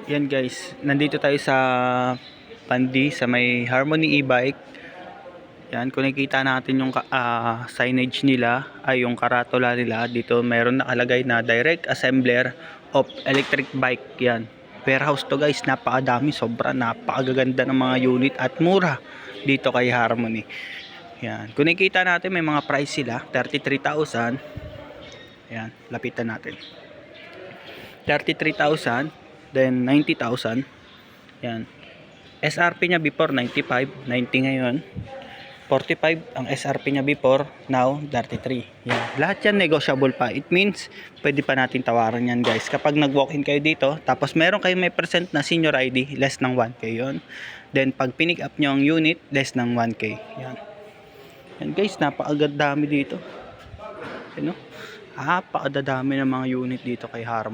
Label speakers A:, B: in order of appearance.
A: Yan guys, nandito tayo sa Pandi sa may Harmony e-bike. Yan, kung nakikita natin yung signage nila ay yung karatula nila dito, mayroon nakalagay na direct assembler of electric bike. Yan, warehouse to guys, napakadami, sobra napakaganda ng mga unit at mura dito kay Harmony. Yan, kung nakikita natin may mga price sila, 33,000. Yan, lapitan natin. 33,000, then 90,000. Yan. SRP niya before 95, 90 ngayon. 45 ang SRP niya before, now 33. Yan. Lahat yan negotiable pa. It means pwede pa natin tawaran yan guys. Kapag nag-walk-in kayo dito, tapos meron kayo may present na senior ID, less ng 1K yon. Then pag pinick up nyo ang unit, less ng 1K. Yan. Yan guys, napakadami dito. Ano? Napakadami ng mga unit dito kay Harmony.